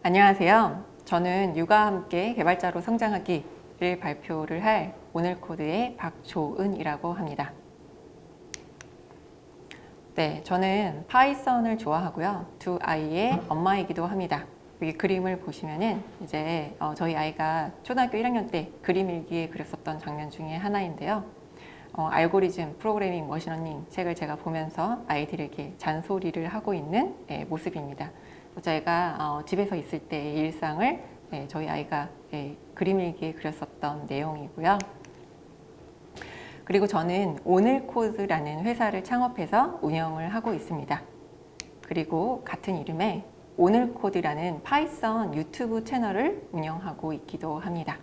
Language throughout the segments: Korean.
안녕하세요. 저는 육아와 함께 개발자로 성장하기를 발표를 할 오늘 코드의 박조은이라고 합니다. 네, 저는 파이썬을 좋아하고요. 두 아이의 엄마이기도 합니다. 여기 그림을 보시면은 이제 저희 아이가 초등학교 1학년 때 그림 일기에 그렸었던 장면 중에 하나인데요. 알고리즘, 프로그래밍, 머신러닝 책을 제가 보면서 아이들에게 잔소리를 하고 있는 모습입니다. 제가 집에서 있을 때의 일상을 저희 아이가 그림 일기에 그렸었던 내용이고요. 그리고 저는 오늘코드라는 회사를 창업해서 운영을 하고 있습니다. 그리고 같은 이름의 오늘코드라는 파이썬 유튜브 채널을 운영하고 있기도 합니다.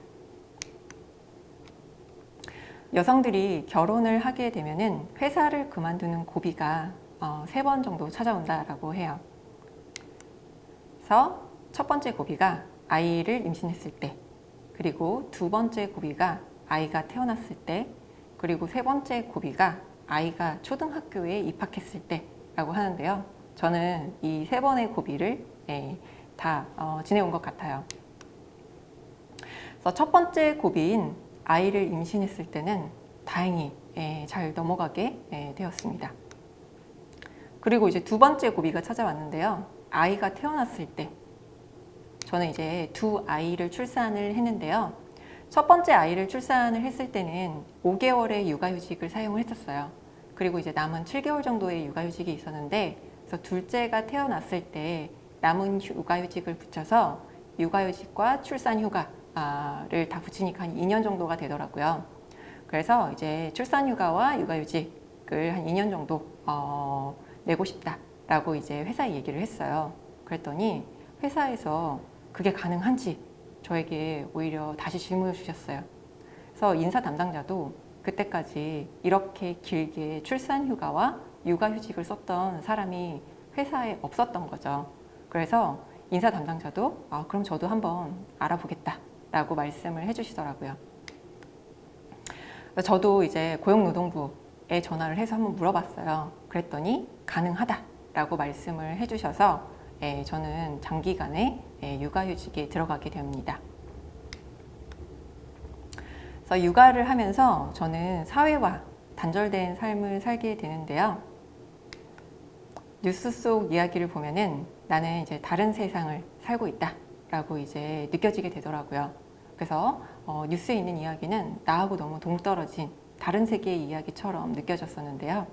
여성들이 결혼을 하게 되면은 회사를 그만두는 고비가 3번 정도 찾아온다라고 해요. 그래서 첫 번째 고비가 아이를 임신했을 때, 그리고 두 번째 고비가 아이가 태어났을 때, 그리고 세 번째 고비가 아이가 초등학교에 입학했을 때라고 하는데요. 저는 이 3번의 고비를 다 지내온 것 같아요. 그래서 첫 번째 고비인 아이를 임신했을 때는 다행히 잘 넘어가게 되었습니다. 그리고 이제 두 번째 고비가 찾아왔는데요. 아이가 태어났을 때 저는 이제 두 아이를 출산을 했는데요. 첫 번째 아이를 출산을 했을 때는 5개월의 육아휴직을 사용을 했었어요. 그리고 이제 남은 7개월 정도의 육아휴직이 있었는데, 그래서 둘째가 태어났을 때 남은 육아휴직을 붙여서 육아휴직과 출산휴가를 다 붙이니까 한 2년 정도가 되더라고요. 그래서 이제 출산휴가와 육아휴직을 한 2년 정도 내고 싶다라고 이제 회사에 얘기를 했어요. 그랬더니 회사에서 그게 가능한지 저에게 오히려 다시 질문을 주셨어요. 그래서 인사 담당자도 그때까지 이렇게 길게 출산휴가와 육아휴직을 썼던 사람이 회사에 없었던 거죠. 그래서 인사 담당자도 그럼 저도 한번 알아보겠다라고 말씀을 해주시더라고요. 저도 이제 고용노동부에 전화를 해서 한번 물어봤어요. 그랬더니 가능하다라고 말씀을 해주셔서 저는 장기간의 육아휴직에 들어가게 됩니다. 그래서 육아를 하면서 저는 사회와 단절된 삶을 살게 되는데요. 뉴스 속 이야기를 보면은 나는 이제 다른 세상을 살고 있다라고 이제 느껴지게 되더라고요. 그래서 뉴스에 있는 이야기는 나하고 너무 동떨어진 다른 세계의 이야기처럼 느껴졌었는데요.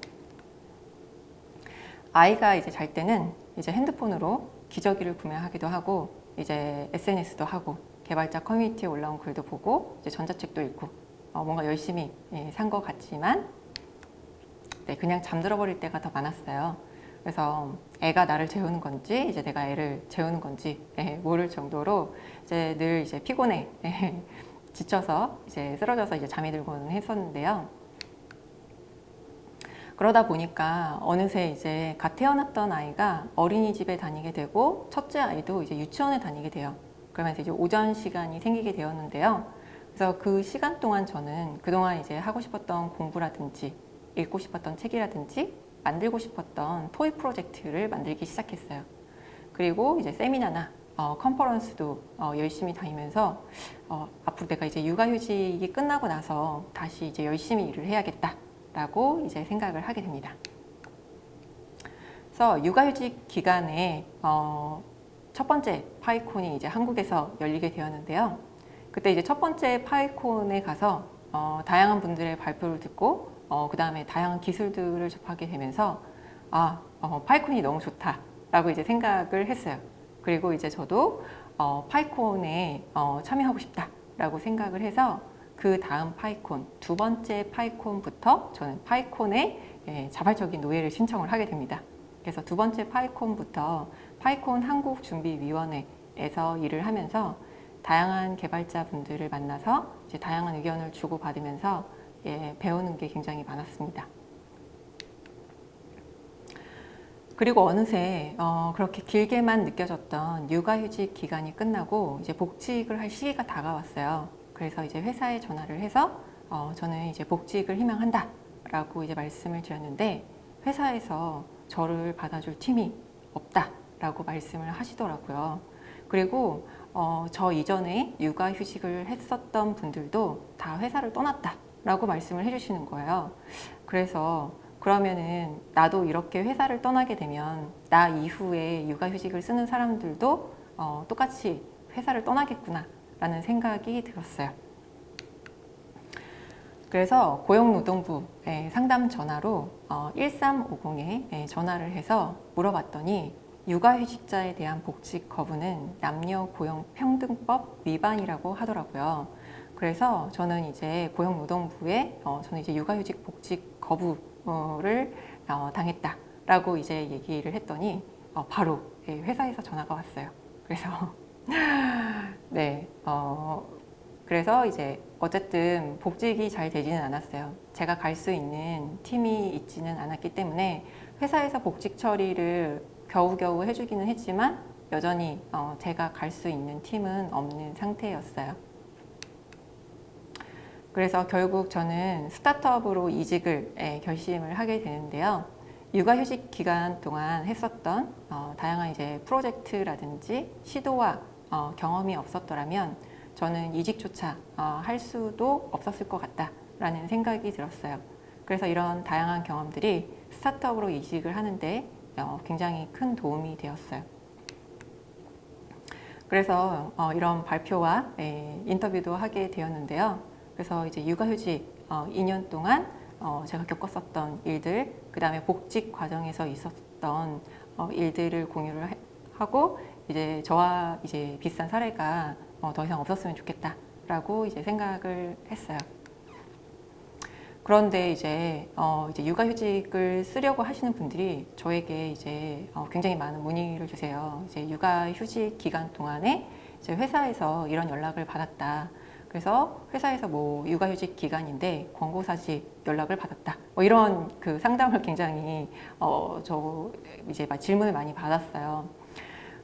아이가 이제 잘 때는 이제 핸드폰으로 기저귀를 구매하기도 하고 이제 SNS도 하고 개발자 커뮤니티에 올라온 글도 보고 이제 전자책도 읽고 뭔가 열심히 산 것 같지만 그냥 잠들어 버릴 때가 더 많았어요. 그래서 애가 나를 재우는 건지 이제 내가 애를 재우는 건지 모를 정도로 이제 늘 이제 피곤해 지쳐서 이제 쓰러져서 이제 잠이 들고는 했었는데요. 그러다 보니까 어느새 이제 갓 태어났던 아이가 어린이집에 다니게 되고 첫째 아이도 이제 유치원에 다니게 돼요. 그러면서 이제 오전 시간이 생기게 되었는데요. 그래서 그 시간 동안 저는 그동안 이제 하고 싶었던 공부라든지 읽고 싶었던 책이라든지 만들고 싶었던 토이 프로젝트를 만들기 시작했어요. 그리고 이제 세미나나 컨퍼런스도 열심히 다니면서 앞으로 내가 이제 육아휴직이 끝나고 나서 다시 이제 열심히 일을 해야겠다 라고 이제 생각을 하게 됩니다. 그래서 육아휴직 기간에 첫 번째 파이콘이 이제 한국에서 열리게 되었는데요. 그때 이제 첫 번째 파이콘에 가서 다양한 분들의 발표를 듣고 그 다음에 다양한 기술들을 접하게 되면서 파이콘이 너무 좋다라고 이제 생각을 했어요. 그리고 이제 저도 파이콘에 참여하고 싶다라고 생각을 해서 그 다음 파이콘, 두 번째 파이콘부터 저는 파이콘에 자발적인 노예를 신청을 하게 됩니다. 그래서 두 번째 파이콘부터 파이콘 한국준비위원회에서 일을 하면서 다양한 개발자분들을 만나서 이제 다양한 의견을 주고받으면서 배우는 게 굉장히 많았습니다. 그리고 어느새 그렇게 길게만 느껴졌던 육아휴직 기간이 끝나고 이제 복직을 할 시기가 다가왔어요. 그래서 이제 회사에 전화를 해서 저는 이제 복직을 희망한다 라고 이제 말씀을 드렸는데 회사에서 저를 받아줄 팀이 없다 라고 말씀을 하시더라고요. 그리고 저 이전에 육아휴직을 했었던 분들도 다 회사를 떠났다라고 말씀을 해주시는 거예요. 그래서 그러면은 나도 이렇게 회사를 떠나게 되면 나 이후에 육아휴직을 쓰는 사람들도 똑같이 회사를 떠나겠구나 라는 생각이 들었어요. 그래서 고용노동부 상담 전화로 1350에 전화를 해서 물어봤더니 육아휴직자에 대한 복직 거부는 남녀고용평등법 위반이라고 하더라고요. 그래서 저는 이제 고용노동부에 저는 이제 육아휴직 복직 거부를 당했다라고 이제 얘기를 했더니 바로 회사에서 전화가 왔어요. 그래서 네, 그래서 이제 어쨌든 복직이 잘 되지는 않았어요. 제가 갈 수 있는 팀이 있지는 않았기 때문에 회사에서 복직 처리를 겨우겨우 해주기는 했지만 여전히 제가 갈 수 있는 팀은 없는 상태였어요. 그래서 결국 저는 스타트업으로 이직을 결심을 하게 되는데요. 육아휴직 기간 동안 했었던 다양한 이제 프로젝트라든지 시도와 경험이 없었더라면 저는 이직조차 할 수도 없었을 것 같다라는 생각이 들었어요. 그래서 이런 다양한 경험들이 스타트업으로 이직을 하는데 굉장히 큰 도움이 되었어요. 그래서 이런 발표와 인터뷰도 하게 되었는데요. 그래서 이제 육아휴직 2년 동안 제가 겪었었던 일들, 그 다음에 복직 과정에서 있었던 일들을 공유를 하고 이제 저와 이제 비슷한 사례가 더 이상 없었으면 좋겠다라고 이제 생각을 했어요. 그런데 이제 육아휴직을 쓰려고 하시는 분들이 저에게 이제 굉장히 많은 문의를 주세요. 이제 육아휴직 기간 동안에 이제 회사에서 이런 연락을 받았다. 그래서 회사에서 뭐 육아휴직 기간인데 권고사직 연락을 받았다. 뭐 이런 그 상담을 굉장히 저 이제 질문을 많이 받았어요.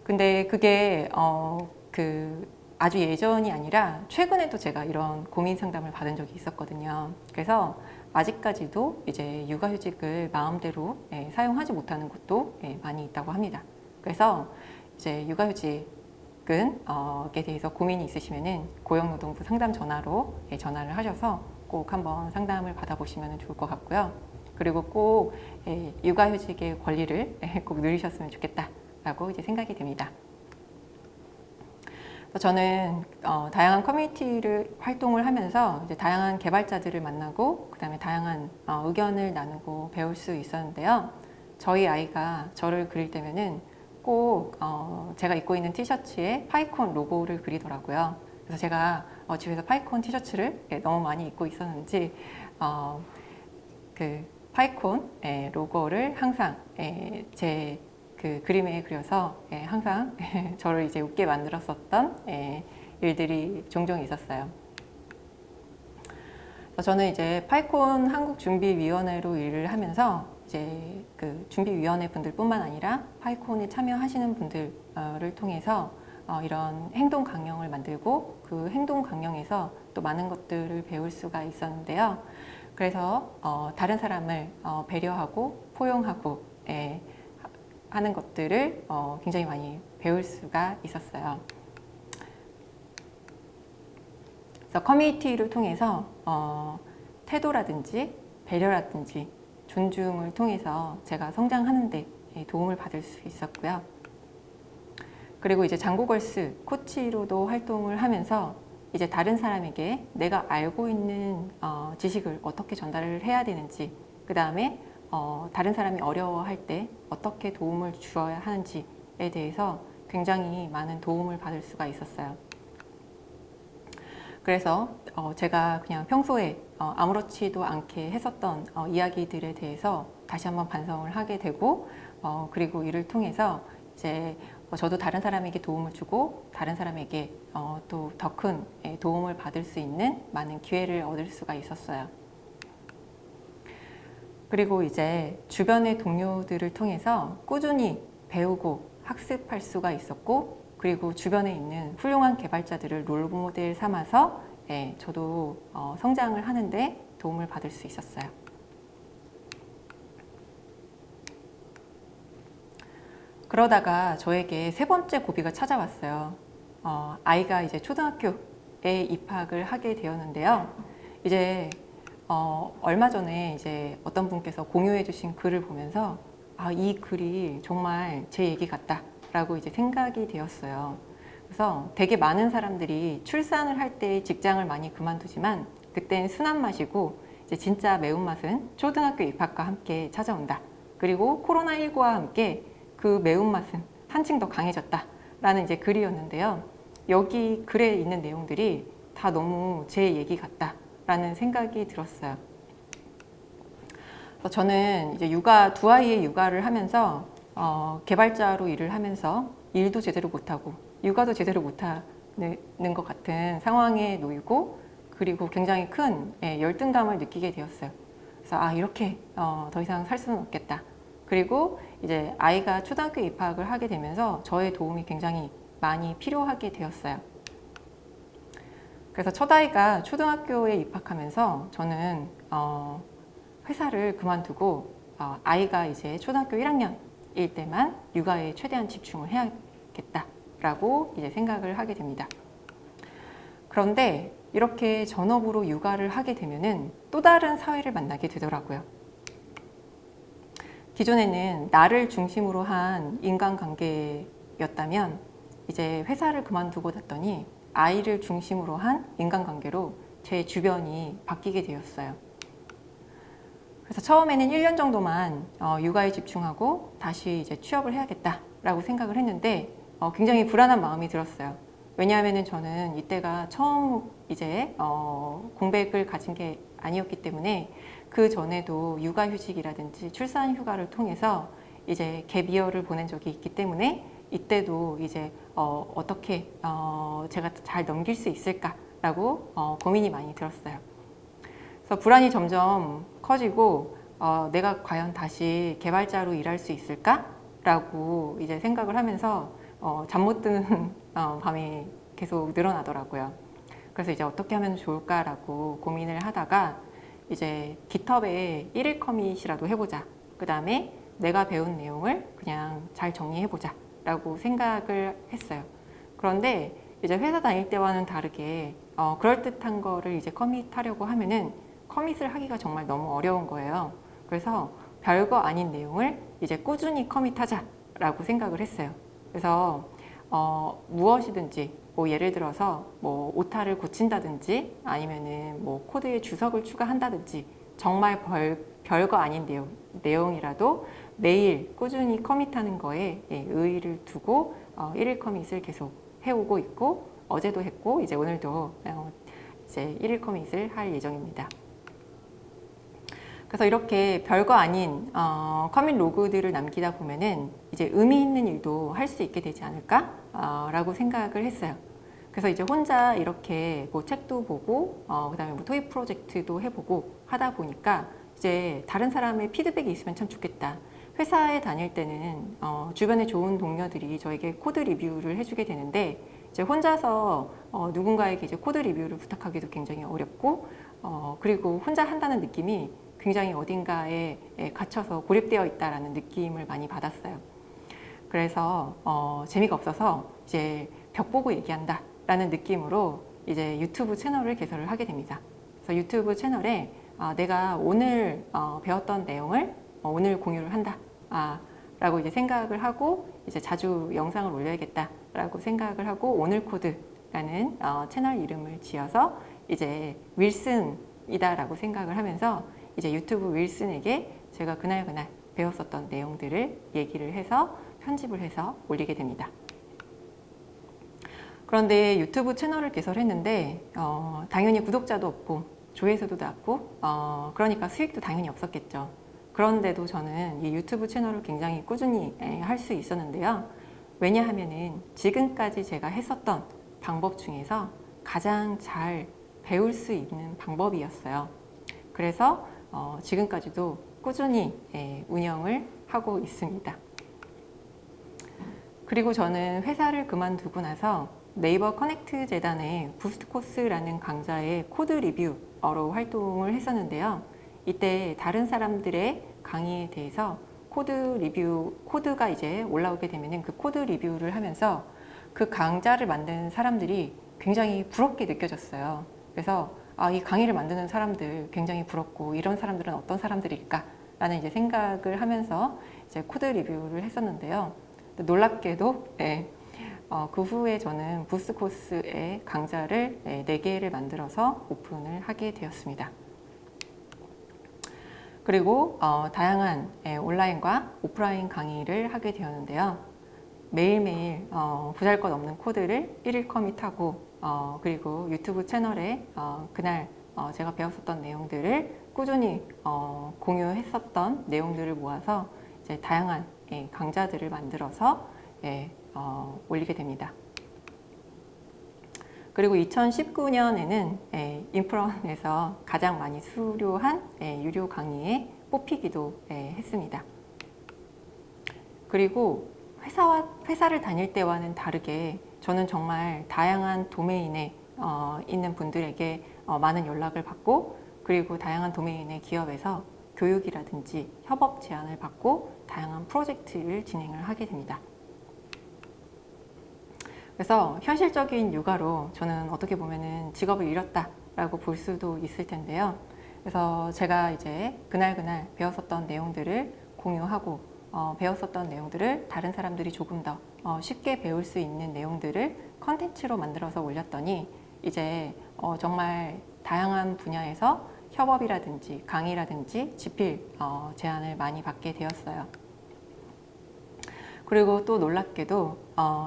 근데 그게 아주 예전이 아니라 최근에도 제가 이런 고민 상담을 받은 적이 있었거든요. 그래서 아직까지도 이제 육아휴직을 마음대로 사용하지 못하는 곳도 많이 있다고 합니다. 그래서 이제 육아휴직은 에 대해서 고민이 있으시면은 고용노동부 상담 전화로 전화를 하셔서 꼭 한번 상담을 받아보시면 좋을 것 같고요. 그리고 꼭 육아휴직의 권리를 꼭 누리셨으면 좋겠다라고 이제 생각이 됩니다. 저는 다양한 커뮤니티를 활동을 하면서 이제 다양한 개발자들을 만나고 그 다음에 다양한 의견을 나누고 배울 수 있었는데요. 저희 아이가 저를 그릴 때면은 꼭 제가 입고 있는 티셔츠에 파이콘 로고를 그리더라고요. 그래서 제가 집에서 파이콘 티셔츠를 너무 많이 입고 있었는지 그 파이콘 로고를 항상 제 그 그림에 그려서 항상 저를 이제 웃게 만들었었던 일들이 종종 있었어요. 저는 이제 파이콘 한국준비위원회로 일을 하면서 이제 그 준비위원회 분들뿐만 아니라 파이콘에 참여하시는 분들을 통해서 이런 행동 강령을 만들고 그 행동 강령에서 또 많은 것들을 배울 수가 있었는데요. 그래서 다른 사람을 배려하고 포용하고 하는 것들을 굉장히 많이 배울 수가 있었어요. 그래서 커뮤니티를 통해서 태도라든지 배려라든지 존중을 통해서 제가 성장하는 데 도움을 받을 수 있었고요. 그리고 이제 장고걸스 코치로도 활동을 하면서 이제 다른 사람에게 내가 알고 있는 지식을 어떻게 전달을 해야 되는지, 그 다음에 다른 사람이 어려워할 때 어떻게 도움을 주어야 하는지에 대해서 굉장히 많은 도움을 받을 수가 있었어요. 그래서 제가 그냥 평소에 아무렇지도 않게 했었던 이야기들에 대해서 다시 한번 반성을 하게 되고 그리고 이를 통해서 이제 저도 다른 사람에게 도움을 주고 다른 사람에게 또 더 큰 도움을 받을 수 있는 많은 기회를 얻을 수가 있었어요. 그리고 이제 주변의 동료들을 통해서 꾸준히 배우고 학습할 수가 있었고, 그리고 주변에 있는 훌륭한 개발자들을 롤모델 삼아서 저도 성장을 하는데 도움을 받을 수 있었어요. 그러다가 저에게 세 번째 고비가 찾아왔어요. 아이가 이제 초등학교에 입학을 하게 되었는데요. 이제 얼마 전에 이제 어떤 분께서 공유해 주신 글을 보면서 이 글이 정말 제 얘기 같다라고 이제 생각이 되었어요. 그래서 되게 많은 사람들이 출산을 할 때 직장을 많이 그만두지만 그때는 순한 맛이고 이제 진짜 매운맛은 초등학교 입학과 함께 찾아온다. 그리고 코로나19와 함께 그 매운맛은 한층 더 강해졌다라는 이제 글이었는데요. 여기 글에 있는 내용들이 다 너무 제 얘기 같다라는 생각이 들었어요. 그래서 저는 이제 두 아이의 육아를 하면서 개발자로 일을 하면서 일도 제대로 못하고 육아도 제대로 못하는 것 같은 상황에 놓이고 그리고 굉장히 큰 열등감을 느끼게 되었어요. 그래서 이렇게 더 이상 살 수는 없겠다. 그리고 이제 아이가 초등학교 입학을 하게 되면서 저의 도움이 굉장히 많이 필요하게 되었어요. 그래서 첫 아이가 초등학교에 입학하면서 저는 회사를 그만두고 아이가 이제 초등학교 1학년일 때만 육아에 최대한 집중을 해야겠다라고 이제 생각을 하게 됩니다. 그런데 이렇게 전업으로 육아를 하게 되면은 또 다른 사회를 만나게 되더라고요. 기존에는 나를 중심으로 한 인간관계였다면 이제 회사를 그만두고 났더니 아이를 중심으로 한 인간관계로 제 주변이 바뀌게 되었어요. 그래서 처음에는 1년 정도만 육아에 집중하고 다시 이제 취업을 해야겠다라고 생각을 했는데 굉장히 불안한 마음이 들었어요. 왜냐하면 저는 이때가 처음 이제 공백을 가진 게 아니었기 때문에 그 전에도 육아휴직이라든지 출산휴가를 통해서 이제 갭이어를 보낸 적이 있기 때문에 이때도 이제 어떻게 제가 잘 넘길 수 있을까라고 고민이 많이 들었어요. 그래서 불안이 점점 커지고 내가 과연 다시 개발자로 일할 수 있을까라고 이제 생각을 하면서 잠 못 드는 밤이 계속 늘어나더라고요. 그래서 이제 어떻게 하면 좋을까라고 고민을 하다가 이제 깃허브에 1일 커밋이라도 해보자. 그 다음에 내가 배운 내용을 그냥 잘 정리해보자 라고 생각을 했어요. 그런데 이제 회사 다닐 때와는 다르게 그럴듯한 거를 이제 커밋하려고 하면은 커밋을 하기가 정말 너무 어려운 거예요. 그래서 별거 아닌 내용을 이제 꾸준히 커밋하자라고 생각을 했어요. 그래서 무엇이든지 뭐 예를 들어서 뭐 오타를 고친다든지 아니면은 뭐 코드에 주석을 추가한다든지 정말 별거 아닌 내용이라도 매일 꾸준히 커밋하는 거에 의의를 두고 1일 커밋을 계속 해오고 있고 어제도 했고 이제 오늘도 이제 1일 커밋을 할 예정입니다. 그래서 이렇게 별거 아닌 커밋 로그들을 남기다 보면은 이제 의미 있는 일도 할 수 있게 되지 않을까? 라고 생각을 했어요. 그래서 이제 혼자 이렇게 뭐 책도 보고 그다음에 뭐 토익 프로젝트도 해보고 하다 보니까 이제 다른 사람의 피드백이 있으면 참 좋겠다. 회사에 다닐 때는 주변에 좋은 동료들이 저에게 코드 리뷰를 해주게 되는데 이제 혼자서 누군가에게 이제 코드 리뷰를 부탁하기도 굉장히 어렵고 그리고 혼자 한다는 느낌이 굉장히 어딘가에 갇혀서 고립되어 있다라는 느낌을 많이 받았어요. 그래서 재미가 없어서 이제 벽 보고 얘기한다 라는 느낌으로 이제 유튜브 채널을 개설을 하게 됩니다. 그래서 유튜브 채널에 내가 오늘 배웠던 내용을 오늘 공유를 한다 라고 이제 생각을 하고 이제 자주 영상을 올려야겠다 라고 생각을 하고 오늘 코드라는 채널 이름을 지어서 이제 윌슨이다 라고 생각을 하면서 이제 유튜브 윌슨에게 제가 그날 배웠었던 내용들을 얘기를 해서 편집을 해서 올리게 됩니다. 그런데 유튜브 채널을 개설했는데 당연히 구독자도 없고 조회수도 낮고 그러니까 수익도 당연히 없었겠죠. 그런데도 저는 이 유튜브 채널을 굉장히 꾸준히 할 수 있었는데요. 왜냐하면은 지금까지 제가 했었던 방법 중에서 가장 잘 배울 수 있는 방법이었어요. 그래서 지금까지도 꾸준히 운영을 하고 있습니다. 그리고 저는 회사를 그만두고 나서 네이버 커넥트 재단의 부스트 코스라는 강좌의 코드 리뷰어로 활동을 했었는데요. 이때 다른 사람들의 강의에 대해서 코드가 이제 올라오게 되면은 그 코드 리뷰를 하면서 그 강좌를 만든 사람들이 굉장히 부럽게 느껴졌어요. 그래서 이 강의를 만드는 사람들 굉장히 부럽고 이런 사람들은 어떤 사람들일까? 라는 이제 생각을 하면서 이제 코드 리뷰를 했었는데요. 놀랍게도 그 후에 저는 부스 코스의 강좌를 4개를 만들어서 오픈을 하게 되었습니다. 그리고 다양한 온라인과 오프라인 강의를 하게 되었는데요. 매일매일 보잘것없는 코드를 1일 커밋하고 그리고 유튜브 채널에 그날 제가 배웠었던 내용들을 꾸준히 공유했었던 내용들을 모아서 이제 다양한 강좌들을 만들어서 올리게 됩니다. 그리고 2019년에는 인프런에서 가장 많이 수료한 유료 강의에 뽑히기도 했습니다. 그리고 회사를 다닐 때와는 다르게 저는 정말 다양한 도메인에 있는 분들에게 많은 연락을 받고 그리고 다양한 도메인의 기업에서 교육이라든지 협업 제안을 받고 다양한 프로젝트를 진행을 하게 됩니다. 그래서 현실적인 육아로 저는 어떻게 보면은 직업을 잃었다라고 볼 수도 있을 텐데요. 그래서 제가 이제 그날 배웠었던 내용들을 공유하고 배웠었던 내용들을 다른 사람들이 조금 더 쉽게 배울 수 있는 내용들을 컨텐츠로 만들어서 올렸더니 이제 정말 다양한 분야에서 협업이라든지 강의라든지 집필 제안을 많이 받게 되었어요. 그리고 또 놀랍게도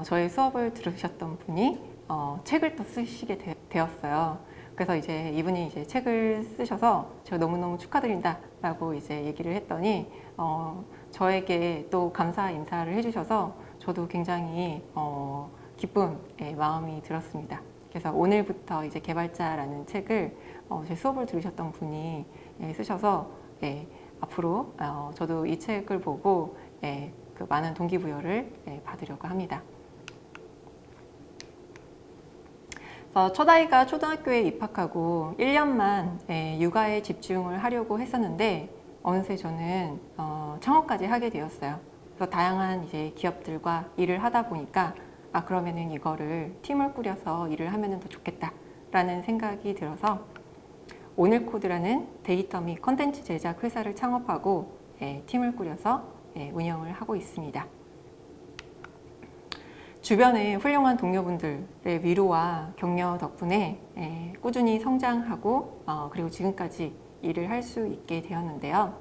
저의 수업을 들으셨던 분이 책을 또 쓰시게 되었어요. 그래서 이제 이분이 이제 책을 쓰셔서 제가 너무너무 축하드린다라고 이제 얘기를 했더니 저에게 또 감사 인사를 해주셔서 저도 굉장히 기쁜 마음이 들었습니다. 그래서 오늘부터 이제 개발자라는 책을 제 수업을 들으셨던 분이 쓰셔서 앞으로 저도 이 책을 보고 그 많은 동기부여를 받으려고 합니다. 그래서 첫 아이가 초등학교에 입학하고 1년만 육아에 집중을 하려고 했었는데 어느새 저는 창업까지 하게 되었어요. 그래서 다양한 이제 기업들과 일을 하다 보니까 그러면은 이거를 팀을 꾸려서 일을 하면은 더 좋겠다라는 생각이 들어서 오늘코드라는 데이터 및 컨텐츠 제작 회사를 창업하고 팀을 꾸려서 운영을 하고 있습니다. 주변에 훌륭한 동료분들의 위로와 격려 덕분에 꾸준히 성장하고 그리고 지금까지 일을 할 수 있게 되었는데요.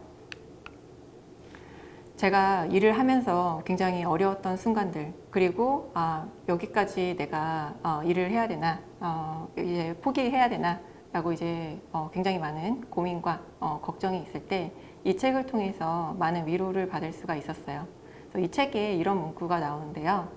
제가 일을 하면서 굉장히 어려웠던 순간들 그리고 여기까지 내가 일을 해야 되나 이제 포기해야 되나 라고 이제 굉장히 많은 고민과 걱정이 있을 때 이 책을 통해서 많은 위로를 받을 수가 있었어요. 그래서 이 책에 이런 문구가 나오는데요.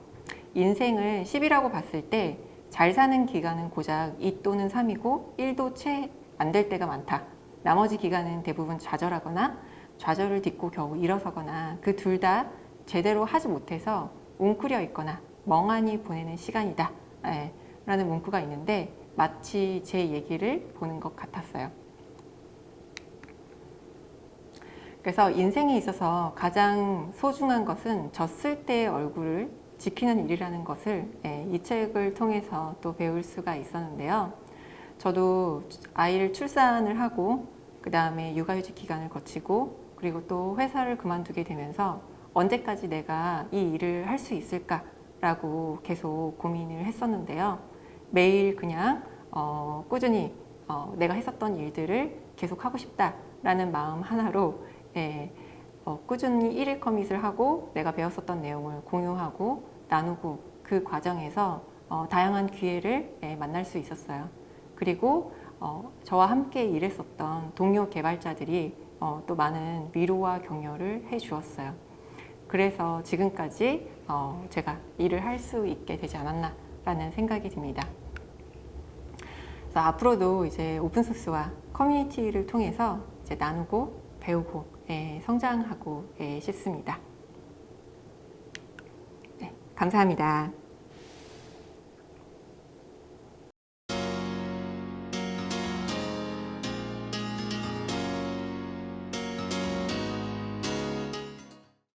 인생을 10이라고 봤을 때 잘 사는 기간은 고작 2 또는 3이고 1도 채 안 될 때가 많다. 나머지 기간은 대부분 좌절하거나 좌절을 딛고 겨우 일어서거나 그 둘 다 제대로 하지 못해서 웅크려 있거나 멍하니 보내는 시간이다. 라는 문구가 있는데 마치 제 얘기를 보는 것 같았어요. 그래서 인생에 있어서 가장 소중한 것은 졌을 때의 얼굴을 지키는 일이라는 것을 이 책을 통해서 또 배울 수가 있었는데요. 저도 아이를 출산을 하고 그 다음에 육아휴직 기간을 거치고 그리고 또 회사를 그만두게 되면서 언제까지 내가 이 일을 할 수 있을까라고 계속 고민을 했었는데요. 매일 그냥 꾸준히 내가 했었던 일들을 계속 하고 싶다라는 마음 하나로 꾸준히 1일 커밋을 하고 내가 배웠었던 내용을 공유하고 나누고 그 과정에서 다양한 기회를 만날 수 있었어요. 그리고 저와 함께 일했었던 동료 개발자들이 또 많은 위로와 격려를 해주었어요. 그래서 지금까지 제가 일을 할 수 있게 되지 않았나라는 생각이 듭니다. 그래서 앞으로도 이제 오픈소스와 커뮤니티를 통해서 이제 나누고 배우고 성장하고 싶습니다. 네, 감사합니다.